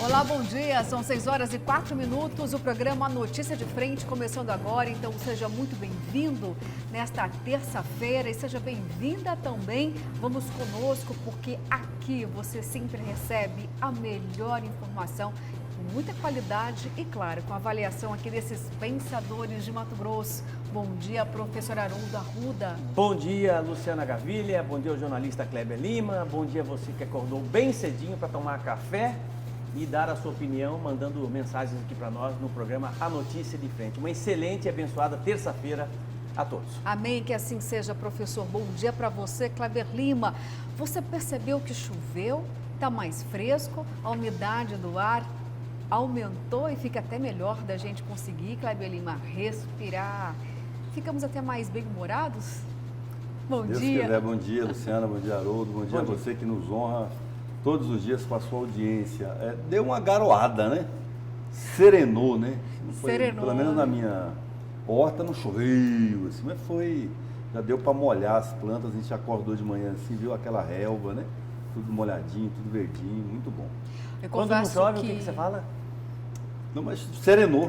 Olá, bom dia. São 6h04. O programa Notícia de Frente começando agora. Então, seja muito bem-vindo nesta terça-feira e seja bem-vinda também. Vamos conosco porque aqui você sempre recebe a melhor informação com muita qualidade e, claro, com a avaliação aqui desses pensadores de Mato Grosso. Bom dia, professor Haroldo Arruda. Bom dia, Luciana Gavilha. Bom dia, o jornalista Kleber Lima. Bom dia, você que acordou bem cedinho para tomar café e dar a sua opinião, mandando mensagens aqui para nós no programa A Notícia de Frente. Uma excelente e abençoada terça-feira a todos. Amém, que assim seja, professor. Bom dia para você, Kleber Lima. Você percebeu que choveu? Está mais fresco? A umidade do ar aumentou e fica até melhor da gente conseguir, Kleber Lima, respirar. Ficamos até mais bem-humorados? Bom Deus dia. Quiser. Bom dia, Luciana. Bom dia, Haroldo. Bom dia a você que nos honra todos os dias com a sua audiência. Deu uma garoada, né? Serenou, né? Serenou. Pelo menos na minha horta não choveu, assim, mas foi... Já deu para molhar as plantas, a gente acordou de manhã assim, viu aquela relva, né? Tudo molhadinho, tudo verdinho, muito bom. Quando não chove, o que você fala? Não, mas serenou.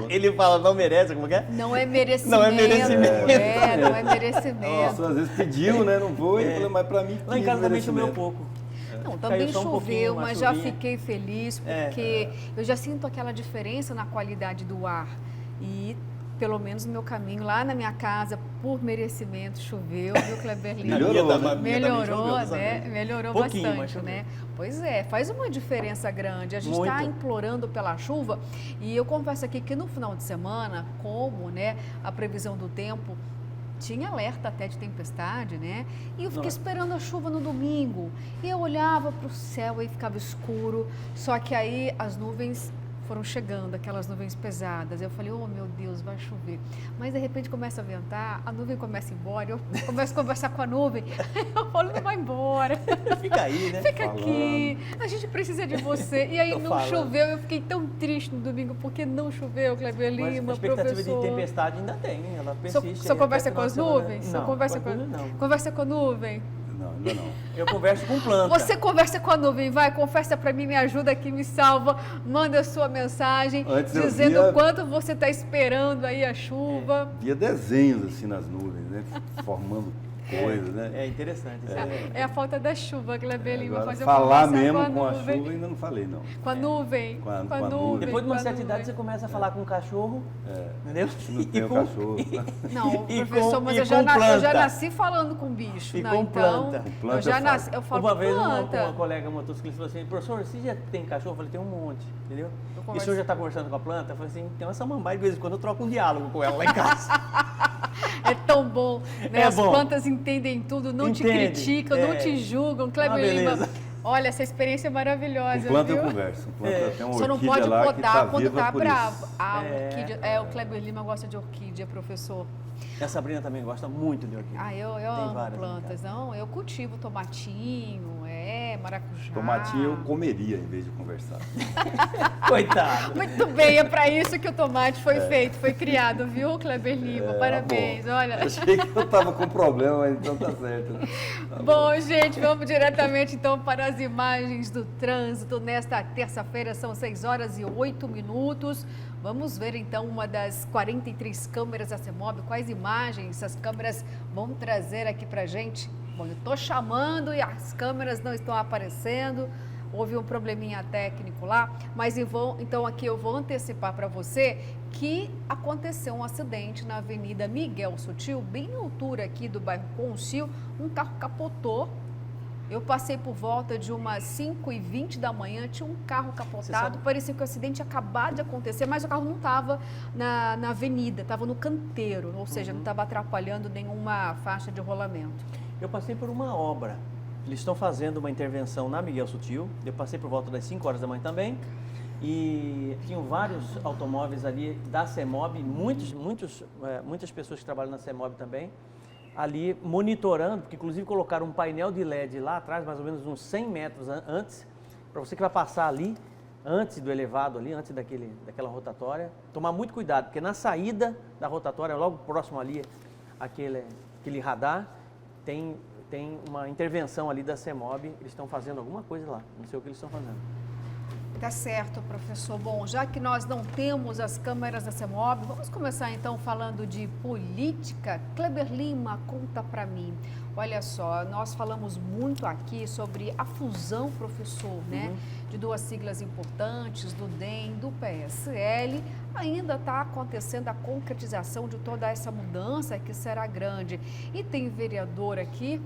Ele fala, não merece, como que é? Não é merecimento. Não é merecimento. Não é merecimento. Nossa, às vezes pediu, né? Não foi, mas para mim... Lá em casa também choveu pouco. Não, também choveu, mas já chuvinha. fiquei feliz porque eu já sinto aquela diferença na qualidade do ar. E pelo menos no meu caminho, lá na minha casa, por merecimento, choveu, viu, Kleber Lima? Melhorou, né? Melhorou bastante, né? Pois é, faz uma diferença grande. A gente está implorando pela chuva e eu confesso aqui que no final de semana, como, né, a previsão do tempo tinha alerta até de tempestade, né? E eu fiquei esperando a chuva no domingo. E eu olhava para o céu e ficava escuro. Só que aí as nuvens foram chegando, aquelas nuvens pesadas. Eu falei, oh meu Deus, vai chover. Mas de repente começa a ventar, a nuvem começa a ir embora, eu começo a conversar com a nuvem. Eu falo, não vai embora. Fica aí, né? Fica aqui, a gente precisa de você. E aí não choveu, eu fiquei tão triste no domingo, porque não choveu, Kleber Lima, mas a expectativa professor. de tempestade ainda tem, ela persiste. Só conversa com as nuvens? Não, conversa com a nuvem? Não, ainda não. Eu converso com planta. Você conversa com a nuvem, vai, confessa para mim, me ajuda aqui, me salva, manda a sua mensagem, dizendo o quanto você está esperando aí a chuva. Via desenhos assim nas nuvens, né? Formando coisas, né? É interessante. É a falta da chuva, Kleber Lima. Agora, falar mesmo com a chuva ainda não falei, não. Com a nuvem. Com a nuvem. Depois de uma certa idade você começa a falar com o cachorro, entendeu? Não tem o cachorro. Não, professor, mas eu já nasci falando com bicho. E não, com então, planta. Eu já nasci, eu falo uma vez planta. uma colega motociclista falou assim, professor, você já tem cachorro? Eu falei, tem um monte, entendeu? E o senhor já está conversando com a planta? Eu falei assim, tem uma samambaia, de vez em quando eu troco um diálogo com ela lá em casa. É tão bom, né? As plantas entendem tudo, não te criticam, não te julgam. Kleber Lima, olha, essa experiência é maravilhosa. Com planta viu? eu converso. Tem uma só não orquídea pode lá podar que quando tá por bravo. isso. Orquídea. O Kleber Lima gosta de orquídea, professor. E a Sabrina também gosta muito de orquídea. Eu amo plantas. Não, eu cultivo tomatinho, maracujá. Tomatinho eu comeria em vez de conversar. Coitado. Muito bem, é para isso que o tomate foi feito, foi criado, viu, Kleber Lima? Parabéns, bom. Olha. Achei que eu estava com problema, mas então tá certo. Tá bom, gente, vamos diretamente então para as imagens do trânsito nesta terça-feira, são 6h08. Vamos ver então uma das 43 câmeras da CEMOB, quais imagens as câmeras vão trazer aqui para a gente. Bom, eu estou chamando e as câmeras não estão aparecendo, houve um probleminha técnico lá, mas então aqui eu vou antecipar para você que aconteceu um acidente na Avenida Miguel Sutil, bem na altura aqui do bairro Conchil, um carro capotou. Eu passei por volta de umas 5h20 da manhã, tinha um carro capotado, parecia que o acidente tinha acabado de acontecer, mas o carro não estava na avenida, estava no canteiro, ou seja, não estava atrapalhando nenhuma faixa de rolamento. Eu passei por uma obra, eles estão fazendo uma intervenção na Miguel Sutil, eu passei por volta das 5 horas da manhã também, e tinham vários automóveis ali da CEMOB, muitas pessoas que trabalham na CEMOB também, ali monitorando, porque inclusive colocaram um painel de LED lá atrás, mais ou menos uns 100 metros antes, para você que vai passar ali, antes do elevado ali, antes daquela rotatória, tomar muito cuidado, porque na saída da rotatória, logo próximo ali, aquele radar, tem uma intervenção ali da CEMOB, eles estão fazendo alguma coisa lá, não sei o que eles estão fazendo. Tá certo, professor. Bom, já que nós não temos as câmeras da CEMOB, vamos começar então falando de política. Kleber Lima, conta para mim. Olha só, nós falamos muito aqui sobre a fusão, professor, né? De duas siglas importantes, do DEM, do PSL. Ainda está acontecendo a concretização de toda essa mudança que será grande. E tem vereador aqui,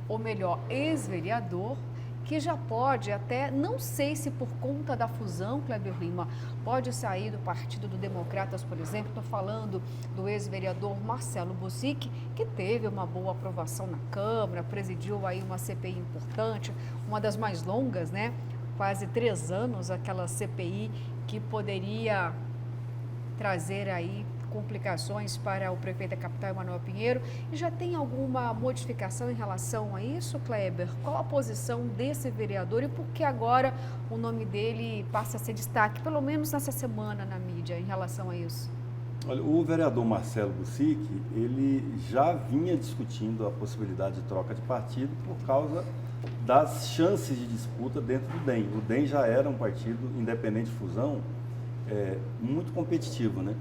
ou melhor, ex-vereador, que já pode até, não sei se por conta da fusão, Kleber Lima, pode sair do Partido do Democratas, por exemplo. Estou falando do ex-vereador Marcelo Bussic, que teve uma boa aprovação na Câmara, presidiu aí uma CPI importante, uma das mais longas, né? Quase 3 anos, aquela CPI que poderia trazer aí complicações para o prefeito da capital, Emanuel Pinheiro. E já tem alguma modificação em relação a isso, Kleber? Qual a posição desse vereador e por que agora o nome dele passa a ser destaque, pelo menos nessa semana na mídia, em relação a isso? Olha, o vereador Marcelo Bussic, ele já vinha discutindo a possibilidade de troca de partido por causa das chances de disputa dentro do DEM. O DEM já era um partido independente de fusão, muito competitivo, né?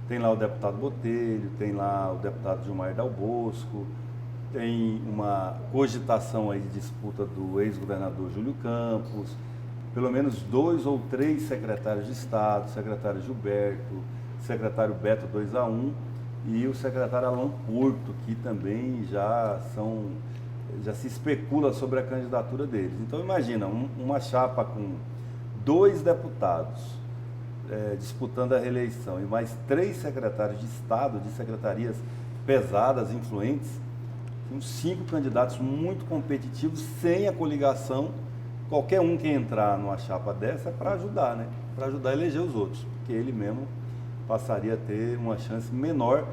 Tem lá o deputado Botelho, tem lá o deputado Gilmar Dal Bosco, tem uma cogitação aí de disputa do ex-governador Júlio Campos, pelo menos 2 ou 3 secretários de Estado, secretário Gilberto, secretário Beto 2A1 e o secretário Alan Porto, que também já se especula sobre a candidatura deles. Então imagina, uma chapa com 2 deputados, disputando a reeleição e mais 3 secretários de Estado, de secretarias pesadas, influentes, uns 5 candidatos muito competitivos, sem a coligação. Qualquer um que entrar numa chapa dessa é para ajudar, né? Para ajudar a eleger os outros, porque ele mesmo passaria a ter uma chance menor,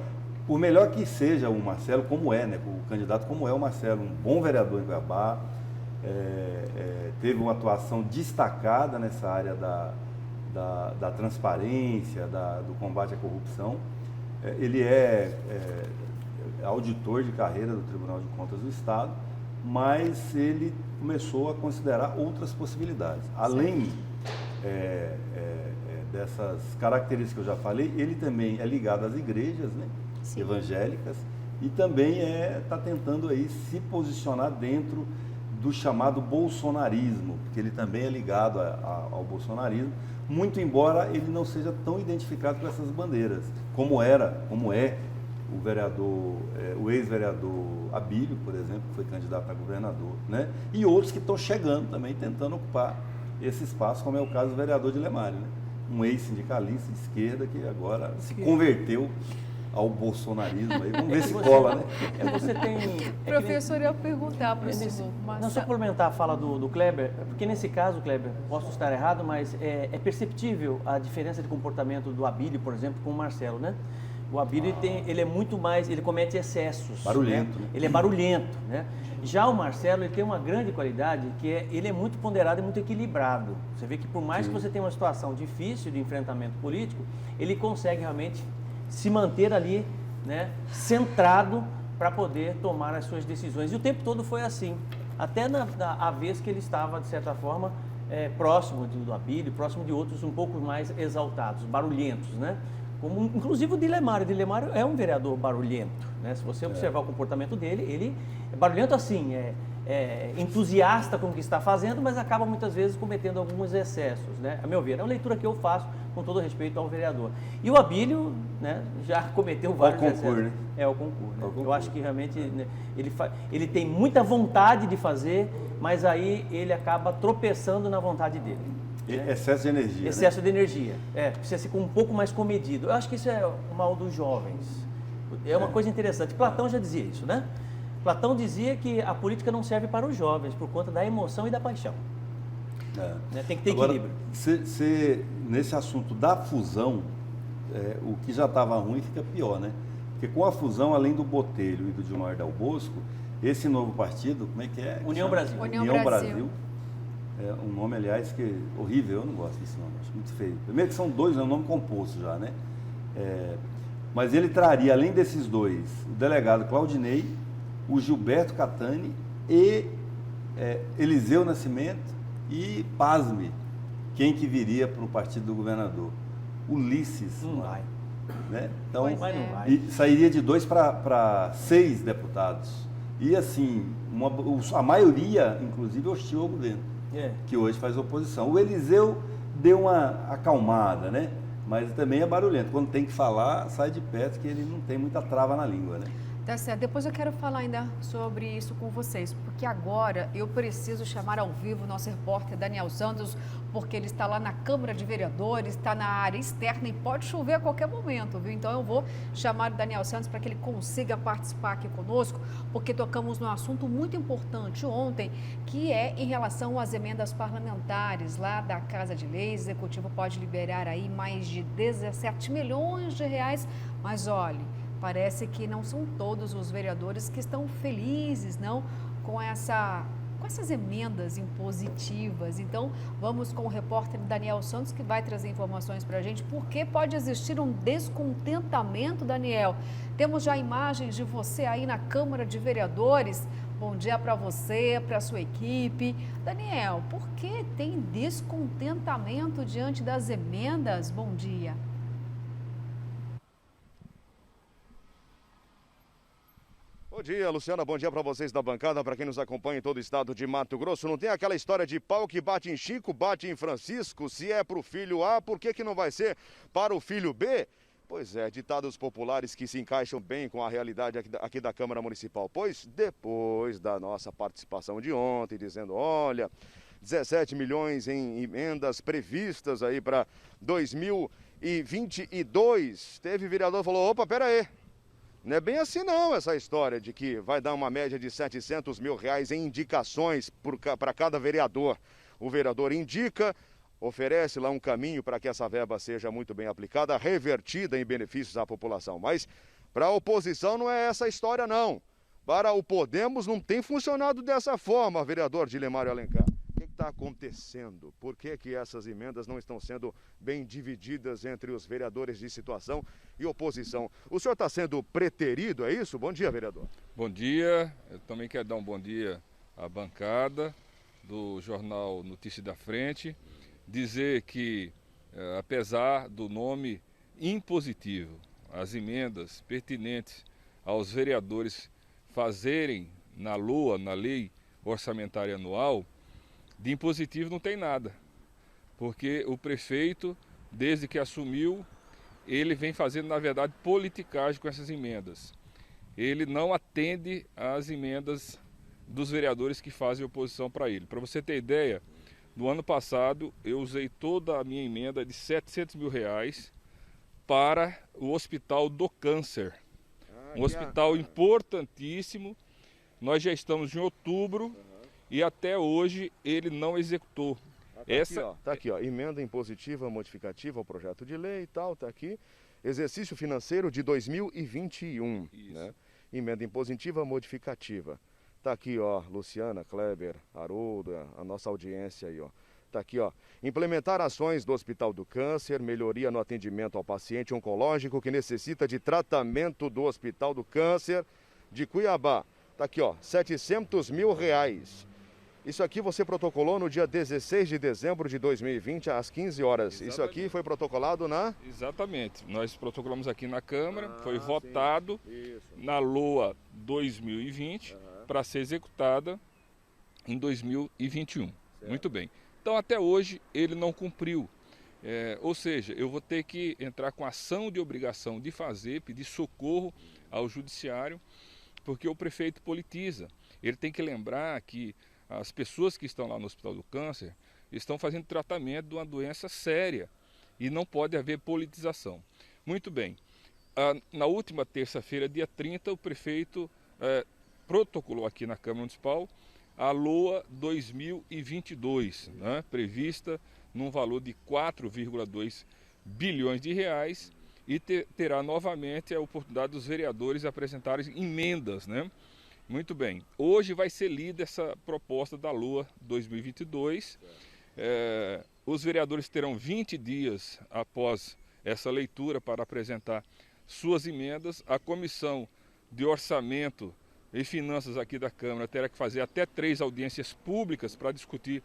por melhor que seja o Marcelo, como é, né? O candidato como é o Marcelo, um bom vereador em Cuiabá, teve uma atuação destacada nessa área da transparência, do combate à corrupção. Ele é auditor de carreira do Tribunal de Contas do Estado, mas ele começou a considerar outras possibilidades. Além dessas características que eu já falei, ele também é ligado às igrejas, né, evangélicas, e também está tentando aí se posicionar dentro do chamado bolsonarismo, porque ele também é ligado ao bolsonarismo, muito embora ele não seja tão identificado com essas bandeiras, como é o vereador, o ex-vereador Abílio, por exemplo, que foi candidato a governador, né? E outros que estão chegando também, tentando ocupar esse espaço, como é o caso do vereador de Lemário, né? Um ex-sindicalista de esquerda que agora se converteu ao bolsonarismo. Aí vamos ver se cola, né? Você tem... Professor, eu ia perguntar para o senhor. Não, só complementar a fala do Kleber, porque nesse caso, Kleber, posso estar errado, mas é perceptível a diferença de comportamento do Abílio, por exemplo, com o Marcelo, né? O Abílio, ele é muito mais, ele comete excessos. Barulhento, né? Ele é barulhento, né? Já o Marcelo, ele tem uma grande qualidade, que ele é muito ponderado e muito equilibrado. Você vê que por mais que você tenha uma situação difícil de enfrentamento político, ele consegue realmente se manter ali, né, centrado para poder tomar as suas decisões. E o tempo todo foi assim, até a vez que ele estava, de certa forma, próximo do Abílio, próximo de outros um pouco mais exaltados, barulhentos, né? Como, inclusive o Dilemário. O Dilemário é um vereador barulhento, né? Se você observar o comportamento dele, ele é barulhento assim, entusiasta com o que está fazendo, mas acaba muitas vezes cometendo alguns excessos, né? A meu ver, é uma leitura que eu faço com todo respeito ao vereador. E o Abílio, né, já cometeu vários excessos. Né? É o concurso. Né? Eu acho que realmente, né, ele tem muita vontade de fazer, mas aí ele acaba tropeçando na vontade dele. Né? Excesso de energia. Excesso, né? de energia. Precisa ser um pouco mais comedido. Eu acho que isso é o mal dos jovens. É uma coisa interessante. Platão já dizia isso, né? Platão dizia que a política não serve para os jovens por conta da emoção e da paixão. Né? Tem que ter equilíbrio. Nesse assunto da fusão, o que já estava ruim fica pior, né? Porque com a fusão, além do Botelho e do Gilmar Dal Bosco, esse novo partido, como é que é? União Brasil. União Brasil. Um nome, aliás, que é horrível, eu não gosto desse nome, acho muito feio. Primeiro que são 2, é um nome composto já, né? Mas ele traria, além desses 2, o delegado Claudinei, o Gilberto Catani e Eliseu Nascimento e, pasme, quem que viria para o partido do governador? Ulisses. Não vai. Né? Então, Pois Mas é. não vai. e sairia de 2 para 6 deputados. E assim, a maioria, inclusive, hostil ao governo, que hoje faz oposição. O Eliseu deu uma acalmada, né? Mas também é barulhento. Quando tem que falar, sai de perto, que ele não tem muita trava na língua, né? Tá certo. Depois eu quero falar ainda sobre isso com vocês, porque agora eu preciso chamar ao vivo o nosso repórter Daniel Santos, porque ele está lá na Câmara de Vereadores, está na área externa e pode chover a qualquer momento, viu? Então eu vou chamar o Daniel Santos para que ele consiga participar aqui conosco, porque tocamos num assunto muito importante ontem, que é em relação às emendas parlamentares lá da Casa de Leis. O Executivo pode liberar aí mais de 17 milhões de reais, mas olhe, parece que não são todos os vereadores que estão felizes, não, com essas emendas impositivas. Então, vamos com o repórter Daniel Santos, que vai trazer informações para a gente, porque pode existir um descontentamento, Daniel. Temos já imagens de você aí na Câmara de Vereadores. Bom dia para você, para a sua equipe. Daniel, por que tem descontentamento diante das emendas? Bom dia. Bom dia, Luciana. Bom dia para vocês da bancada, para quem nos acompanha em todo o estado de Mato Grosso. Não tem aquela história de pau que bate em Chico, bate em Francisco. Se é para o filho A, por que não vai ser para o filho B? Pois é, ditados populares que se encaixam bem com a realidade aqui da Câmara Municipal. Pois depois da nossa participação de ontem, dizendo, olha, 17 milhões em emendas previstas aí para 2022, teve vereador que falou, opa, pera aí. Não é bem assim não essa história de que vai dar uma média de 700 mil reais em indicações para cada vereador. O vereador indica, oferece lá um caminho para que essa verba seja muito bem aplicada, revertida em benefícios à população. Mas para a oposição não é essa história não. Para o Podemos não tem funcionado dessa forma, vereador Dilemário Alencar. O que está acontecendo? Por que essas emendas não estão sendo bem divididas entre os vereadores de situação e oposição? O senhor está sendo preterido, é isso? Bom dia, vereador. Bom dia. Eu também quero dar um bom dia à bancada do jornal Notícia da Frente. Dizer que, apesar do nome impositivo, as emendas pertinentes aos vereadores fazerem na LOA, na Lei Orçamentária Anual, de impositivo não tem nada, porque o prefeito, desde que assumiu, ele vem fazendo, na verdade, politicagem com essas emendas. Ele não atende às emendas dos vereadores que fazem oposição para ele. Para você ter ideia, no ano passado eu usei toda a minha emenda de 700 mil reais para o Hospital do Câncer. Um hospital importantíssimo. Nós já estamos em outubro. E até hoje ele não executou. Tá aqui, ó, emenda impositiva modificativa ao projeto de lei e tal, tá aqui. Exercício financeiro de 2021, né? Emenda impositiva modificativa. Tá aqui, ó, Luciana, Kleber, Haroldo, a nossa audiência aí, ó. Tá aqui, ó. Implementar ações do Hospital do Câncer, melhoria no atendimento ao paciente oncológico que necessita de tratamento do Hospital do Câncer de Cuiabá. Tá aqui, ó, 700 mil reais. Isso aqui você protocolou no dia 16 de dezembro de 2020, às 15 horas. Exatamente. Isso aqui foi protocolado na... Exatamente. Nós protocolamos aqui na Câmara, foi votado na LOA 2020 para ser executada em 2021. Certo. Muito bem. Então, até hoje, ele não cumpriu. Ou seja, eu vou ter que entrar com ação de obrigação de fazer, pedir socorro ao judiciário, porque o prefeito politiza. Ele tem que lembrar que as pessoas que estão lá no Hospital do Câncer estão fazendo tratamento de uma doença séria e não pode haver politização. Muito bem. Na última terça-feira, dia 30, o prefeito protocolou aqui na Câmara Municipal a LOA 2022, né, prevista num valor de 4,2 bilhões de reais e terá novamente a oportunidade dos vereadores apresentarem emendas, né? Muito bem. Hoje vai ser lida essa proposta da LOA 2022. Os vereadores terão 20 dias após essa leitura para apresentar suas emendas. A Comissão de Orçamento e Finanças aqui da Câmara terá que fazer até 3 audiências públicas para discutir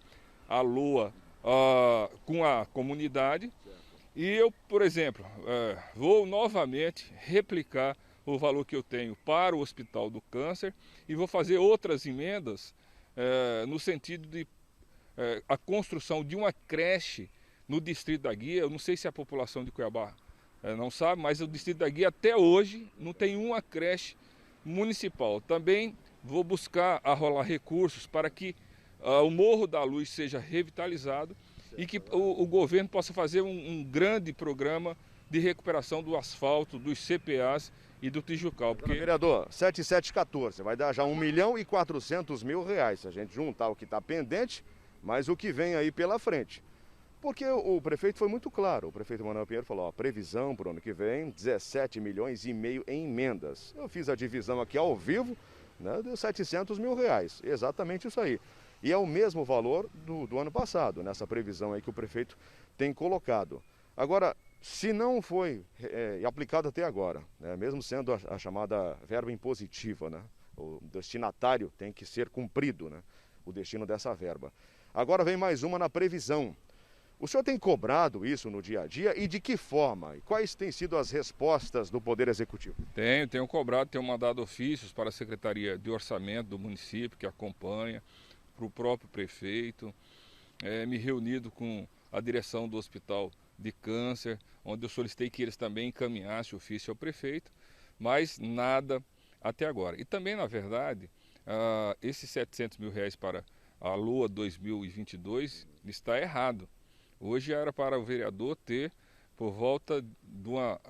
a LOA com a comunidade. E eu, por exemplo, vou novamente replicar o valor que eu tenho para o Hospital do Câncer e vou fazer outras emendas no sentido de a construção de uma creche no Distrito da Guia. Eu não sei se a população de Cuiabá não sabe, mas o Distrito da Guia até hoje não tem uma creche municipal. Também vou buscar arrolar recursos para que o Morro da Luz seja revitalizado e que o governo possa fazer um grande programa de recuperação do asfalto, dos CPAs e do Tijucal. Porque... Vereador, 7714, vai dar já R$ 1.400.000, se a gente juntar o que está pendente, mas o que vem aí pela frente. Porque o prefeito foi muito claro, o prefeito Manuel Pinheiro falou, ó, previsão para o ano que vem, 17,5 milhões em emendas. Eu fiz a divisão aqui ao vivo, né, deu R$700 mil, exatamente isso aí. E é o mesmo valor do ano passado, nessa previsão aí que o prefeito tem colocado. Agora, se não foi aplicado até agora, né, mesmo sendo a chamada verba impositiva, né, o destinatário tem que ser cumprido, né, o destino dessa verba. Agora vem mais uma na previsão. O senhor tem cobrado isso no dia a dia e de que forma? E quais têm sido as respostas do Poder Executivo? Tenho cobrado, tenho mandado ofícios para a Secretaria de Orçamento do município, que acompanha, para o próprio prefeito, me reunido com a direção do Hospital de Câncer, onde eu solicitei que eles também encaminhassem o ofício ao prefeito, mas nada até agora. E também, na verdade, esses R$700 mil para a LOA 2022 está errado. Hoje era para o vereador ter por volta de uma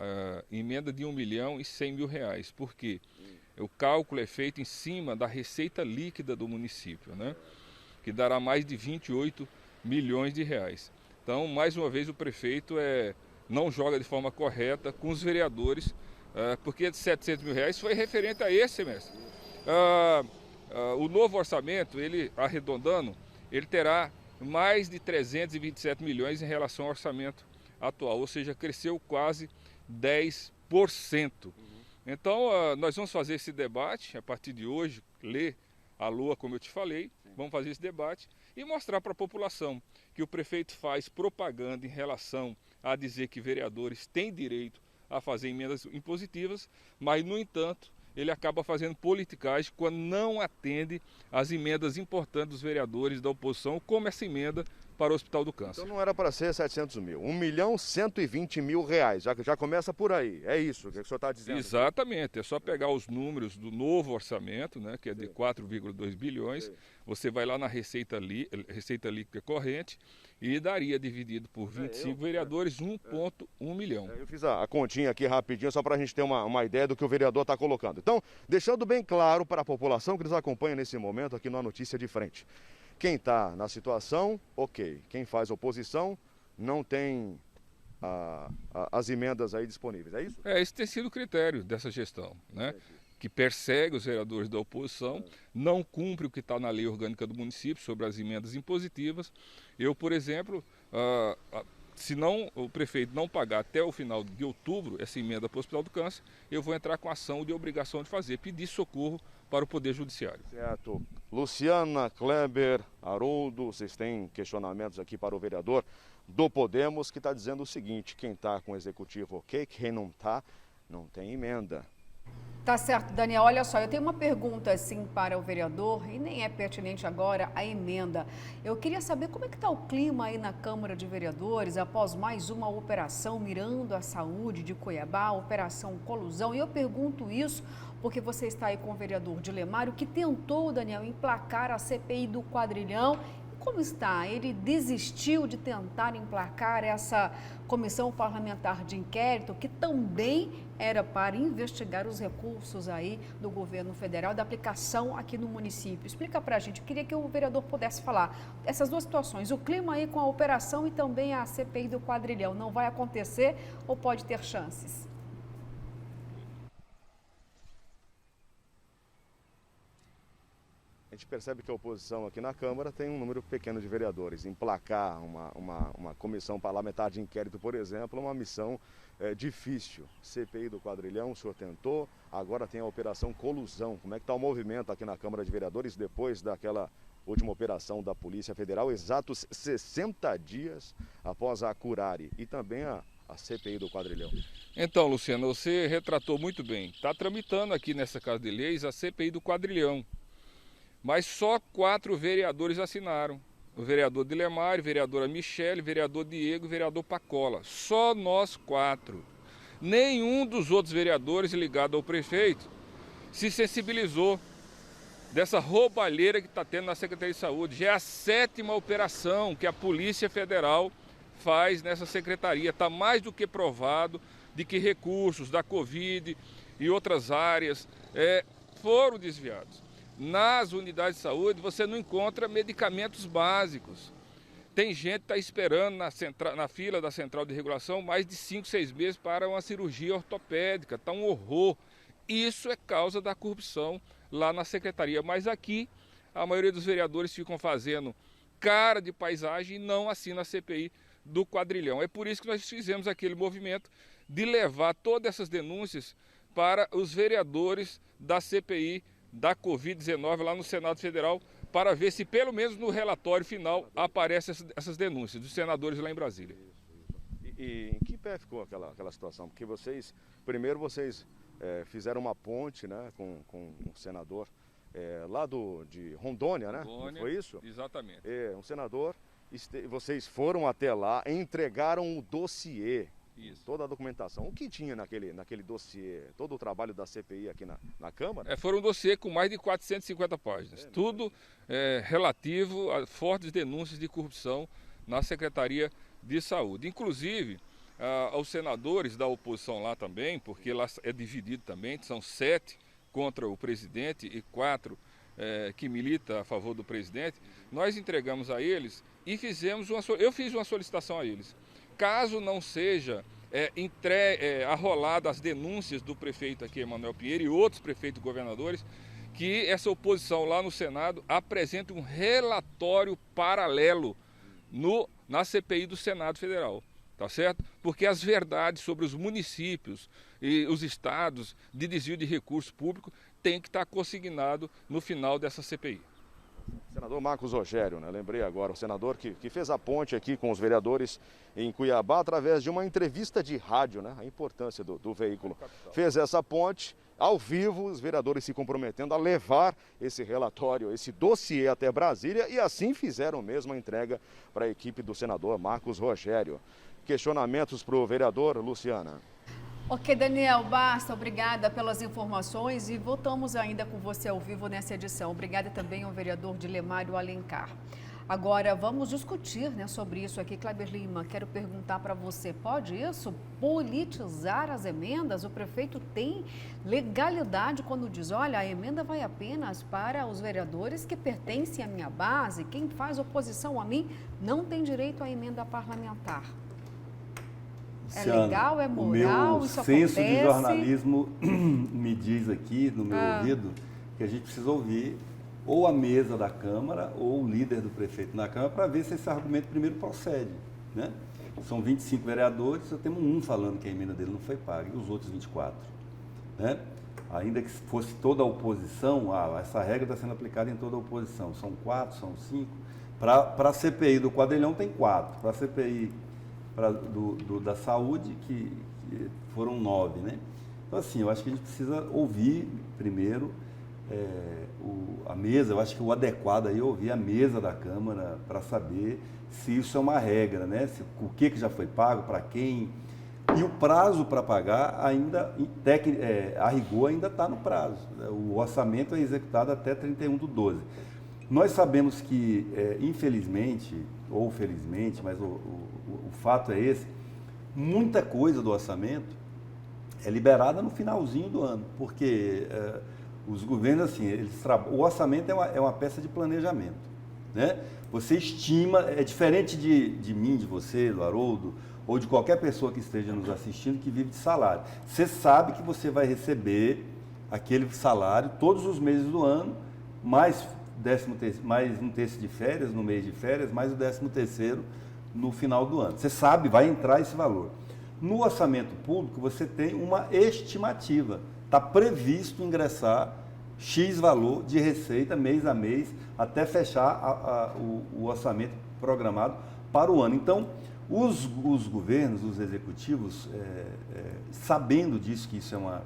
emenda de R$1.100.000. Por quê? O cálculo é feito em cima da receita líquida do município, né? Que dará mais de R$28 milhões. Então, mais uma vez, o prefeito não joga de forma correta com os vereadores, porque R$700 mil foi referente a esse semestre. O novo orçamento, ele arredondando, ele terá mais de 327 milhões em relação ao orçamento atual, ou seja, cresceu quase 10%. Então, nós vamos fazer esse debate a partir de hoje, ler a LOA, como eu te falei, vamos fazer esse debate e mostrar para a população que o prefeito faz propaganda em relação a dizer que vereadores têm direito a fazer emendas impositivas, mas, no entanto, ele acaba fazendo politicagem quando não atende às emendas importantes dos vereadores da oposição, como essa emenda para o Hospital do Câncer. Então não era para ser 700 mil, R$1.120.000, já começa por aí, é isso que o senhor está dizendo? Exatamente, é só pegar os números do novo orçamento, né, que é de 4,2 bilhões, você vai lá na receita líquida corrente e daria dividido por 25 vereadores 1,1 milhão. Eu fiz a continha aqui rapidinho, só para a gente ter uma ideia do que o vereador está colocando. Então, deixando bem claro para a população que nos acompanha nesse momento aqui na Notícia de Frente. Quem está na situação, ok. Quem faz oposição, não tem as emendas aí disponíveis, é isso? Esse tem sido o critério dessa gestão, né? Que persegue os vereadores da oposição, não cumpre o que está na lei orgânica do município sobre as emendas impositivas. Eu, por exemplo, se o prefeito não pagar até o final de outubro essa emenda para o Hospital do Câncer, eu vou entrar com ação de obrigação de fazer, pedir socorro para o Poder Judiciário. Certo. Luciana, Kleber, Haroldo, vocês têm questionamentos aqui para o vereador do Podemos, que está dizendo o seguinte: quem está com o executivo ok, quem não está, não tem emenda. Tá certo, Daniel. Olha só, eu tenho uma pergunta assim para o vereador e nem é pertinente agora a emenda. Eu queria saber como é que está o clima aí na Câmara de Vereadores após mais uma operação mirando a saúde de Cuiabá, Operação Colusão. E eu pergunto isso porque você está aí com o vereador Dilemário, que tentou, Daniel, emplacar a CPI do quadrilhão. Como está? Ele desistiu de tentar emplacar essa comissão parlamentar de inquérito, que também era para investigar os recursos aí do governo federal, da aplicação aqui no município. Explica para a gente, eu queria que o vereador pudesse falar essas duas situações, o clima aí com a operação e também a CPI do quadrilhão. Não vai acontecer ou pode ter chances? A gente percebe que a oposição aqui na Câmara tem um número pequeno de vereadores. Emplacar uma comissão parlamentar de inquérito, por exemplo, é uma missão difícil. CPI do quadrilhão, o senhor tentou, agora tem a Operação Colusão. Como é que está o movimento aqui na Câmara de Vereadores depois daquela Última operação da Polícia Federal, exatos 60 dias após a Curare e também a CPI do Quadrilhão. Então, Luciano, você retratou muito bem. Está tramitando aqui nessa Casa de Leis a CPI do Quadrilhão, mas só 4 vereadores assinaram. O vereador Dilemar, a vereadora Michele, o vereador Diego e o vereador Pacola. Só nós 4. Nenhum dos outros vereadores ligado ao prefeito se sensibilizou dessa roubalheira que está tendo na Secretaria de Saúde. Já é a 7ª operação que a Polícia Federal faz nessa secretaria. Está mais do que provado de que recursos da Covid e outras áreas foram desviados. Nas unidades de saúde você não encontra medicamentos básicos. Tem gente que está esperando na fila da central de regulação mais de 5, 6 meses para uma cirurgia ortopédica. Está um horror. Isso é causa da corrupção lá na secretaria. Mas aqui a maioria dos vereadores ficam fazendo cara de paisagem e não assinam a CPI do Quadrilhão. É por isso que nós fizemos aquele movimento de levar todas essas denúncias para os vereadores da CPI da Covid-19 lá no Senado Federal, para ver se pelo menos no relatório final aparecem essas denúncias dos senadores lá em Brasília. E em que pé ficou aquela situação? Porque primeiro vocês fizeram uma ponte, né, com um senador lá de Rondônia, né? Rondônia, foi isso? Exatamente. Um senador, vocês foram até lá, entregaram o dossiê. Isso. Toda a documentação. O que tinha naquele dossiê? Todo o trabalho da CPI aqui na Câmara? Foi um dossiê com mais de 450 páginas. Tudo relativo a fortes denúncias de corrupção na Secretaria de Saúde. Inclusive, aos senadores da oposição lá também, porque lá é dividido também, são 7 contra o presidente e 4 que milita a favor do presidente. Nós entregamos a eles e eu fiz uma solicitação a eles. Caso não seja arrolada as denúncias do prefeito aqui, Emanuel Pinheiro, e outros prefeitos e governadores, que essa oposição lá no Senado apresente um relatório paralelo na CPI do Senado Federal, tá certo? Porque as verdades sobre os municípios e os estados de desvio de recursos públicos têm que estar consignado no final dessa CPI. Senador Marcos Rogério, né? Lembrei agora, o senador que fez a ponte aqui com os vereadores em Cuiabá através de uma entrevista de rádio, né? A importância do veículo. Fez essa ponte ao vivo, os vereadores se comprometendo a levar esse relatório, esse dossiê até Brasília, e assim fizeram mesmo a entrega para a equipe do senador Marcos Rogério. Questionamentos para o vereador, Luciana. Ok, Daniel, basta. Obrigada pelas informações e voltamos ainda com você ao vivo nessa edição. Obrigada também ao vereador Dilemário Alencar. Agora, vamos discutir, né, sobre isso aqui. Kleber Lima, quero perguntar para você, pode isso politizar as emendas? O prefeito tem legalidade quando diz, olha, a emenda vai apenas para os vereadores que pertencem à minha base, quem faz oposição a mim não tem direito à emenda parlamentar. É legal, é moral, o meu isso senso acontece? de jornalismo me diz aqui no meu ouvido que a gente precisa ouvir ou a mesa da Câmara ou o líder do prefeito na Câmara para ver se esse argumento primeiro procede, né? São 25 vereadores, só temos um falando que a emenda dele não foi paga e os outros 24, né? Ainda que fosse toda a oposição, essa regra está sendo aplicada em toda a oposição, são 4, são 5. Para a CPI do Quadrilhão tem 4, para a CPI da saúde, que foram 9, né? Então, assim, eu acho que a gente precisa ouvir primeiro a mesa, eu acho que o adequado aí é ouvir a mesa da Câmara para saber se isso é uma regra, né? O que já foi pago, para quem, e o prazo para pagar ainda, a rigor, ainda está no prazo. O orçamento é executado até 31/12. Nós sabemos que, infelizmente, ou felizmente, mas o fato é esse, muita coisa do orçamento é liberada no finalzinho do ano, porque os governos, assim, o orçamento é uma peça de planejamento, né? Você estima, é diferente de mim, de você, do Haroldo, ou de qualquer pessoa que esteja nos assistindo que vive de salário. Você sabe que você vai receber aquele salário todos os meses do ano, mais um terço de férias, no mês de férias, mais o 13º no final do ano. Você sabe, vai entrar esse valor. No orçamento público, você tem uma estimativa. Está previsto ingressar X valor de receita mês a mês, até fechar o orçamento programado para o ano. Então, os governos, os executivos, sabendo disso, que isso é uma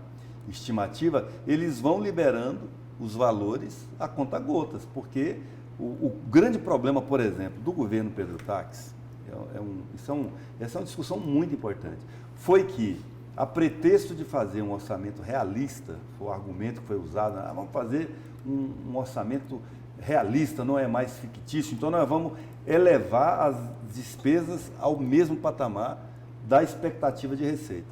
estimativa, eles vão liberando os valores a conta-gotas, porque o grande problema, por exemplo, do governo Pedro Taques, essa é uma discussão muito importante, foi que, a pretexto de fazer um orçamento realista, foi o argumento que foi usado, vamos fazer um orçamento realista, não é mais fictício, então nós vamos elevar as despesas ao mesmo patamar da expectativa de receita.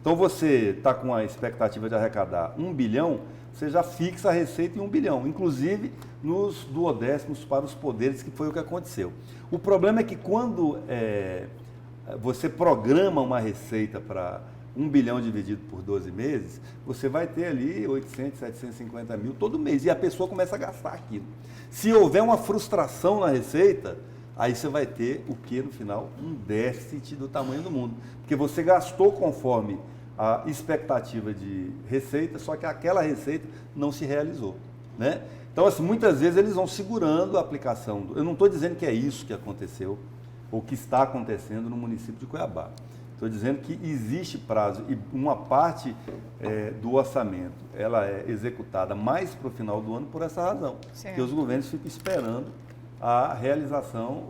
Então você está com a expectativa de arrecadar 1 bilhão, você já fixa a receita em 1 bilhão, inclusive nos duodécimos para os poderes, que foi o que aconteceu. O problema é que quando você programa uma receita para 1 bilhão dividido por 12 meses, você vai ter ali 800, 750 mil todo mês, e a pessoa começa a gastar aquilo. Se houver uma frustração na receita, aí você vai ter o que no final? Um déficit do tamanho do mundo, porque você gastou conforme a expectativa de receita, só que aquela receita não se realizou, né? Então, assim, muitas vezes eles vão segurando a aplicação. Eu não estou dizendo que é isso que aconteceu, ou que está acontecendo no município de Cuiabá. Estou dizendo que existe prazo e uma parte do orçamento ela é executada mais para o final do ano por essa razão. Certo. Que os governos ficam esperando a realização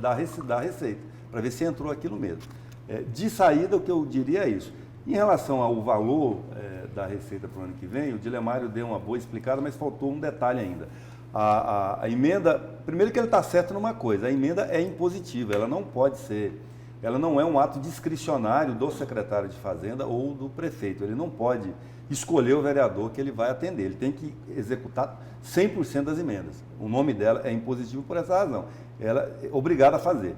da receita, para ver se entrou aquilo mesmo. De saída, o que eu diria é isso. Em relação ao valor da receita para o ano que vem, o Dilemário deu uma boa explicada, mas faltou um detalhe ainda. A emenda, primeiro que ele está certo numa coisa, a emenda é impositiva, ela não pode ser... Ela não é um ato discricionário do secretário de Fazenda ou do prefeito. Ele não pode escolher o vereador que ele vai atender. Ele tem que executar 100% das emendas. O nome dela é impositivo por essa razão. Ela é obrigada a fazer.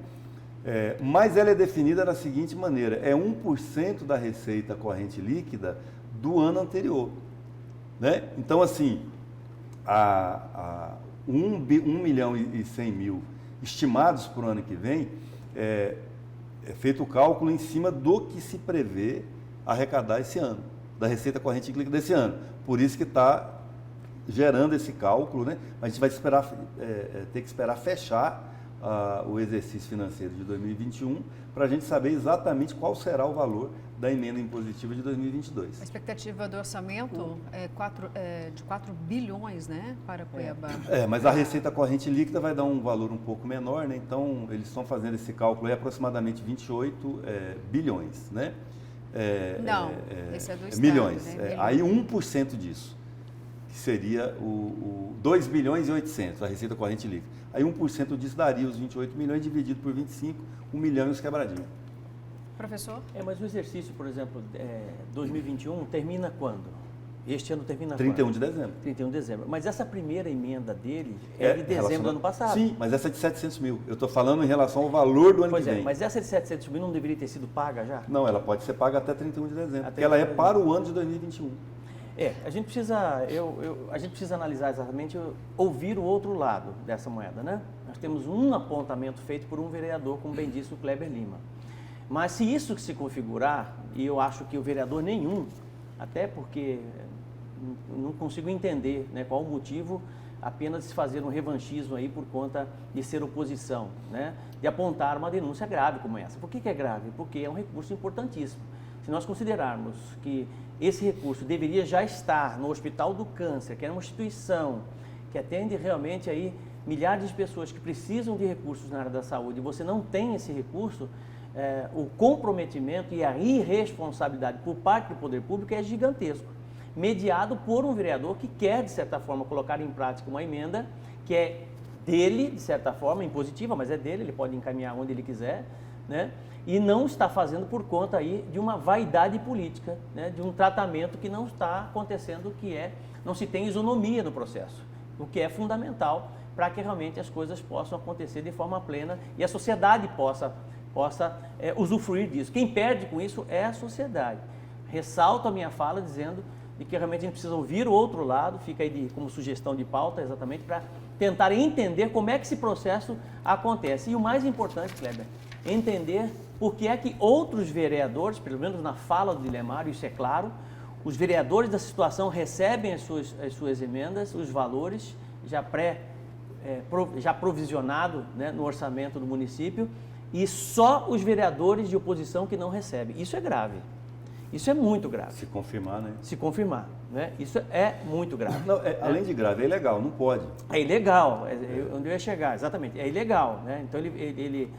Mas ela é definida da seguinte maneira: é 1% da receita corrente líquida do ano anterior, né? Então, assim, 1 milhão e 100 mil estimados para o ano que vem, é feito o cálculo em cima do que se prevê arrecadar esse ano, da receita corrente líquida desse ano. Por isso que está gerando esse cálculo, né? A gente vai ter que esperar fechar o exercício financeiro de 2021 para a gente saber exatamente qual será o valor da emenda impositiva de 2022. A expectativa do orçamento é de 4 bilhões, né, para Cuiabá. Mas a receita corrente líquida vai dar um valor um pouco menor, né? Então, eles estão fazendo esse cálculo aí, aproximadamente 28 bilhões, né? Esse é do Estado, milhões. Né? Aí 1% disso, que seria 2 bilhões e 800, a receita corrente líquida. Aí 1% disso daria os 28 milhões, dividido por 25, 1 milhão e uns quebradinhos. Professor? Mas o exercício, por exemplo, 2021 termina quando? Este ano termina 31 quando? de dezembro. 31 de dezembro. Mas essa primeira emenda dele é de dezembro do ano passado. Sim, mas essa é de 700 mil. Eu estou falando em relação ao valor do ano que vem. Mas essa de 700 mil não deveria ter sido paga já? Não, ela pode ser paga até 31 de dezembro, porque ela é para o ano de 2021. A gente precisa analisar exatamente, ouvir o outro lado dessa moeda, né? Nós temos um apontamento feito por um vereador, como bem disse o Kleber Lima. Mas se isso se configurar, e eu acho que o vereador nenhum, até porque não consigo entender, né, qual o motivo apenas de se fazer um revanchismo aí por conta de ser oposição, né, de apontar uma denúncia grave como essa. Por que é grave? Porque é um recurso importantíssimo. Se nós considerarmos que esse recurso deveria já estar no Hospital do Câncer, que é uma instituição que atende realmente aí milhares de pessoas que precisam de recursos na área da saúde, e você não tem esse recurso, o comprometimento e a irresponsabilidade por parte do poder público é gigantesco, mediado por um vereador que quer, de certa forma, colocar em prática uma emenda que é dele, de certa forma, impositiva, mas é dele, ele pode encaminhar onde ele quiser, né? E não está fazendo por conta aí de uma vaidade política, né? De um tratamento que não está acontecendo, não se tem isonomia no processo, o que é fundamental para que realmente as coisas possam acontecer de forma plena e a sociedade possa usufruir disso. Quem perde com isso é a sociedade. Ressalto a minha fala dizendo de que realmente a gente precisa ouvir o outro lado, fica aí como sugestão de pauta exatamente para tentar entender como é que esse processo acontece. E o mais importante, Kleber, entender por que é que outros vereadores, pelo menos na fala do Dilemário, isso é claro, Os vereadores da situação recebem as suas emendas, os valores já provisionado, né, no orçamento do município, e só os vereadores de oposição que não recebem. Isso é grave. Isso é muito grave. Se confirmar, né? Se confirmar, né? Isso é muito grave. Não, além de grave, é ilegal, não pode. É ilegal, onde eu ia chegar, exatamente. É ilegal, né? Então ele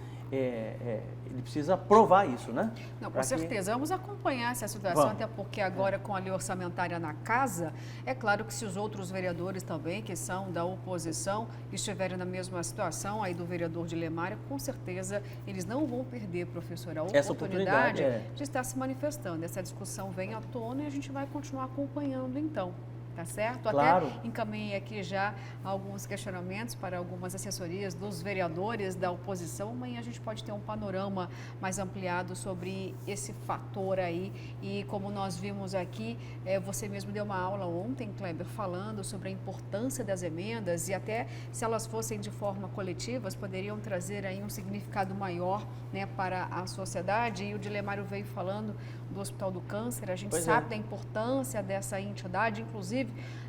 precisa provar isso, né? Não, com certeza. Vamos acompanhar essa situação, até porque agora com a lei orçamentária na casa, é claro que se os outros vereadores também, que são da oposição, estiverem na mesma situação aí do vereador Dilemário, com certeza eles não vão perder, professor, a oportunidade de estar se manifestando. Essa discussão vem à tona e a gente vai continuar acompanhando então. Tá certo? Claro. Até encaminhei aqui já alguns questionamentos para algumas assessorias dos vereadores da oposição. Amanhã a gente pode ter um panorama mais ampliado sobre esse fator aí. E como nós vimos aqui, você mesmo deu uma aula ontem, Kleber, falando sobre a importância das emendas e até se elas fossem de forma coletiva, poderiam trazer aí um significado maior, né, para a sociedade. E o Dilemário veio falando do Hospital do Câncer. A gente sabe da importância dessa entidade, inclusive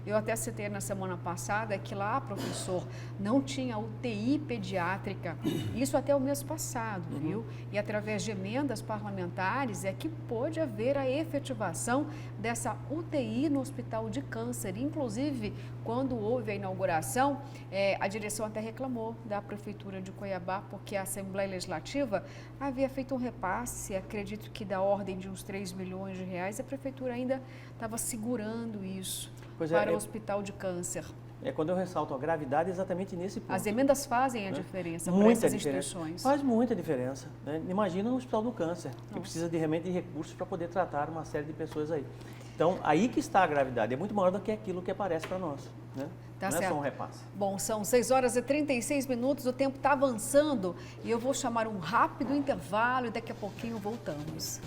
eu até citei na semana passada que lá, professor, não tinha UTI pediátrica, isso até o mês passado, viu? E através de emendas parlamentares é que pôde haver a efetivação dessa UTI no Hospital de Câncer. Inclusive, quando houve a inauguração, a direção até reclamou da Prefeitura de Cuiabá, porque a Assembleia Legislativa havia feito um repasse, acredito que da ordem de uns 3 milhões de reais, a Prefeitura ainda estava segurando isso para o Hospital de Câncer. Quando eu ressalto a gravidade, exatamente nesse ponto. As emendas fazem a diferença para essas instituições. Faz muita diferença, né? Imagina o Hospital do Câncer, que precisa realmente de recursos para poder tratar uma série de pessoas aí. Então, aí que está a gravidade, é muito maior do que aquilo que aparece para nós, né? Tá Não certo. É só um repasse. Bom, são 6 horas e 36 minutos, o tempo está avançando e eu vou chamar um rápido intervalo e daqui a pouquinho voltamos.